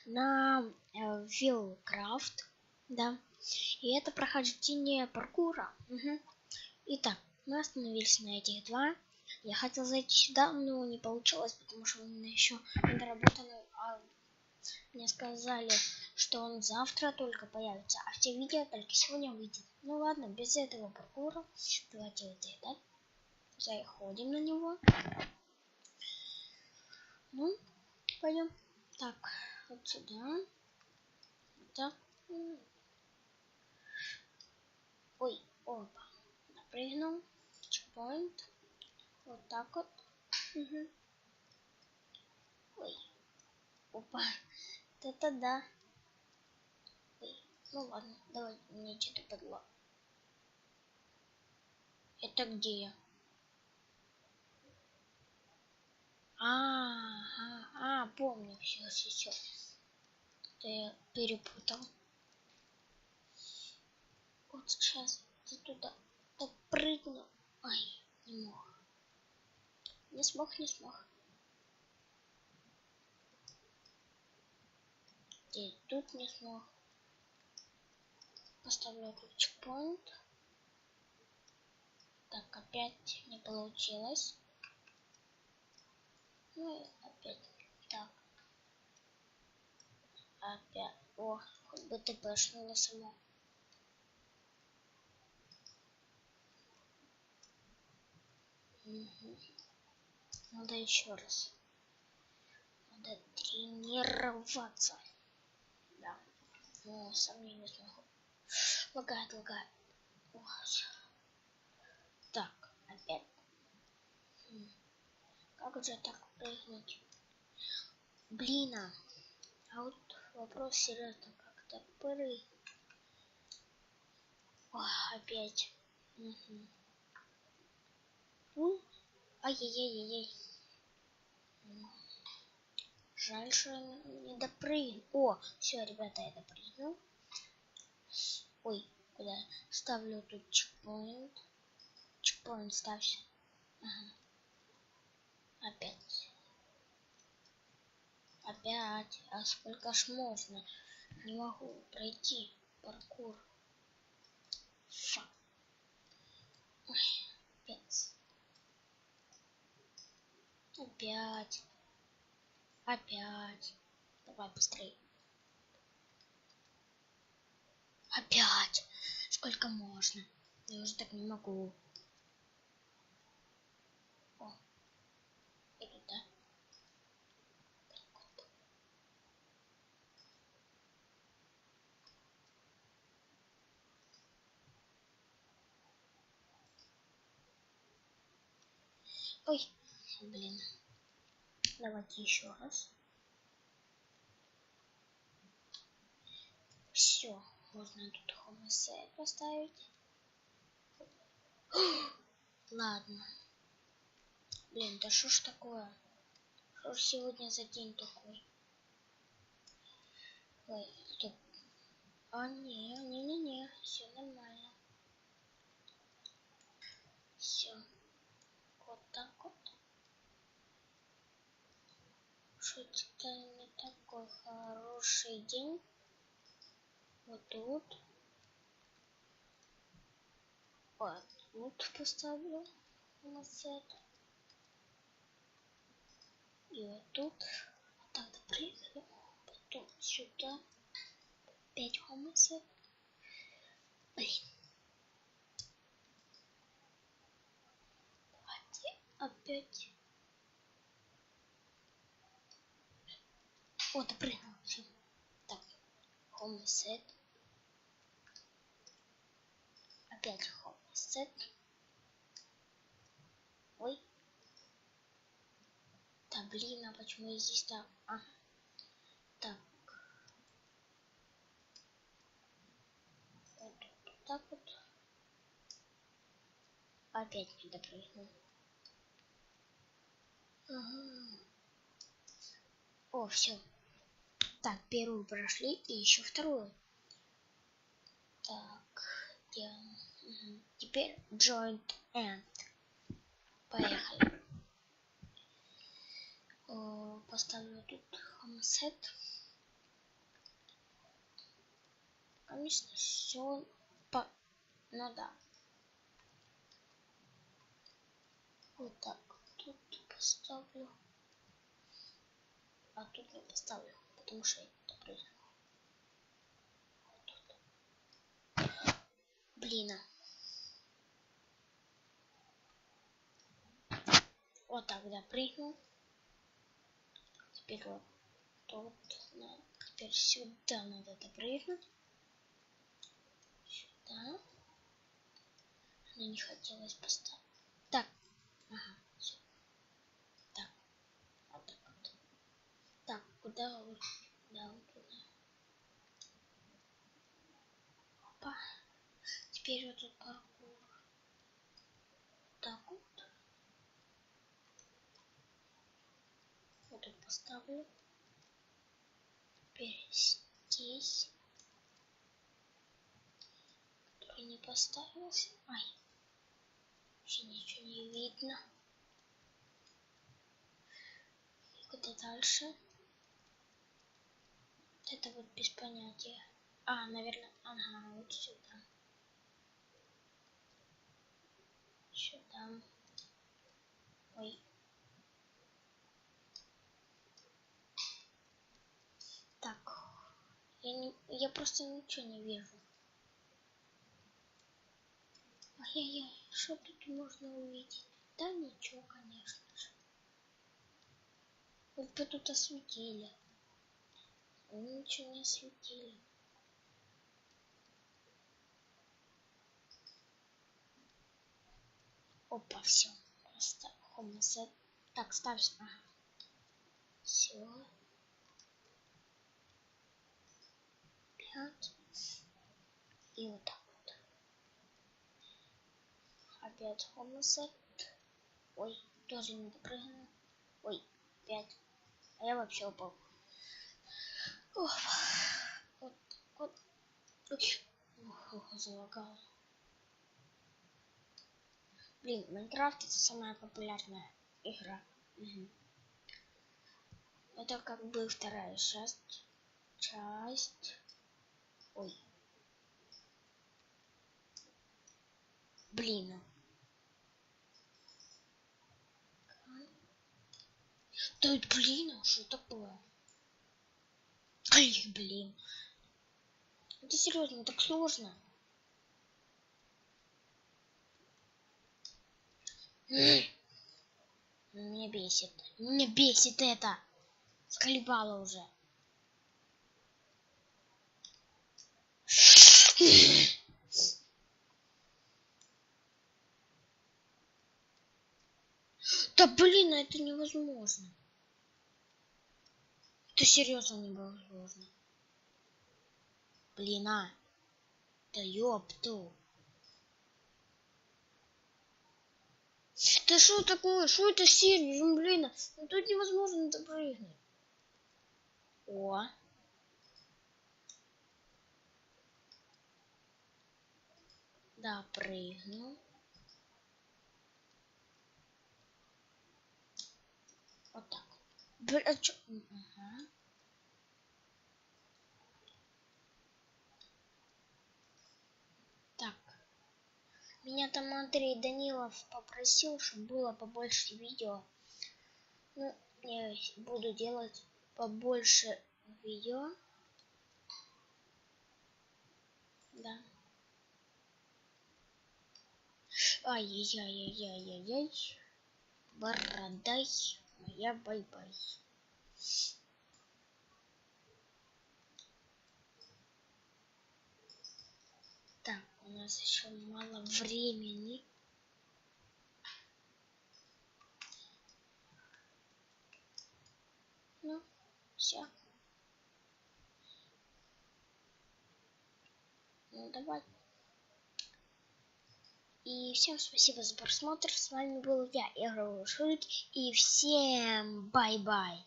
на Wildcraft, да. И это прохождение паркура. Итак, мы остановились на этих два. Я хотел зайти сюда, но не получилось, потому что у меня еще недоработанный. Мне сказали, что он завтра только появится, а все видео только сегодня выйдет. Ну ладно, без этого паркура. Давайте вот это. Заходим на него. Ну, пойдем. Так, вот сюда. Так. Ой, опа. Напрыгнул. Чекпоинт. Вот так вот. Ой. Опа. Это да. Ой. Ну ладно, давай мне что-то подло. Это где я? Помню, все. Это я перепутал. Вот сейчас ты туда так прыгну. Ай, не мог. Не смог. И тут не смог. Поставлю тут чекпоинт. Так, опять не получилось. Ну и опять. Так. Опять. О, хоть бы ты пошла сама. Надо еще раз. Надо тренироваться. Да. Но сам я не смогу. Лагает. Вот. Так, опять. Как же так прыгнуть? Блин, а вот вопрос серьезно, как так прыгнуть? Опять. Ай-яй-яй-яй. Жаль, что я не допрыгнул. О, все, ребята, я допрыгнул. Ой, куда? Ставлю тут чекпоинт. Чекпоинт ставься. Ага. Опять. А сколько ж можно? Не могу пройти паркур. Ой, опять. Давай быстрее. Опять. Сколько можно? Я уже так не могу. О. Иду, да? Ой, блин. Давайте еще раз. Все, можно тут homicide поставить. Ладно. Блин, да что ж такое? Что ж сегодня за день такой? Ой, стоп. Не, все нормально. Все. Вот так вот. Что-то не такой хороший день. Вот тут. Вот тут поставлю homicide. И вот тут. Вот так допрыгну. Потом сюда. Опять homicide. Блин. Давайте опять. Вот, допрыгнул. Все. Так. Homicide. Опять homicide. Ой. Да блин, а почему я здесь так? Так. Вот так вот. Опять не допрыгнул. О, все. Так, первую прошли и еще вторую. Так, делаем. Теперь joint end. Поехали. Поставлю тут homicide. Конечно, все по... Ну да. Вот так. Тут поставлю. А тут не поставлю, потому что это прыгну. Блин. Вот так, да, прыгнул. Теперь вот тут надо. Теперь сюда надо допрыгнуть. Сюда. Но не хотелось поставить. Так. Ага. Все. Так. Вот так вот. Так, куда вы? Да, вот туда. Опа. Теперь вот тут паркур. Так вот. Вот тут поставлю. Теперь здесь. Который не поставился. Ай. Вообще ничего не видно. И куда дальше? Вот это вот без понятия. А, наверное, ага, вот сюда. Сюда. Ой. Так. Я просто ничего не вижу. Ай-яй-яй, что тут можно увидеть? Да ничего, конечно же. Вот бы тут осветили. Ничего не осветили. Опа, все. Просто хомосет. Так, ставь. Ага. Все. 5. И вот так вот. Опять хомосет. Ой, тоже не допрыгнул. Ой, 5. А я вообще упал. Ох, вот, вот. Ох, залагал. Блин, Майнкрафт это самая популярная игра. Угу. Это как бы вторая часть. Ой. Блин. Да блин, что такое? Ай, блин. Это серьезно, так сложно. Меня бесит. Меня бесит это. Сколебало уже. Да блин, это невозможно. Это серьезно невозможно. Блин, а. Да ёпту. Да что такое? Что это сервер? Блин, ну тут невозможно допрыгнуть. О. Да, прыгнул. Вот так. Блин, а чё? Ага. Так. Меня там Андрей Данилов попросил, чтобы было побольше видео. Ну, я буду делать побольше видео. Да. Ай-яй-яй-яй-яй-яй. Бородай. Моя бай-бай. Так, у нас еще мало времени. Ну, все. Ну, давай. И всем спасибо за просмотр. С вами был я, Игровой Шут. И всем бай-бай.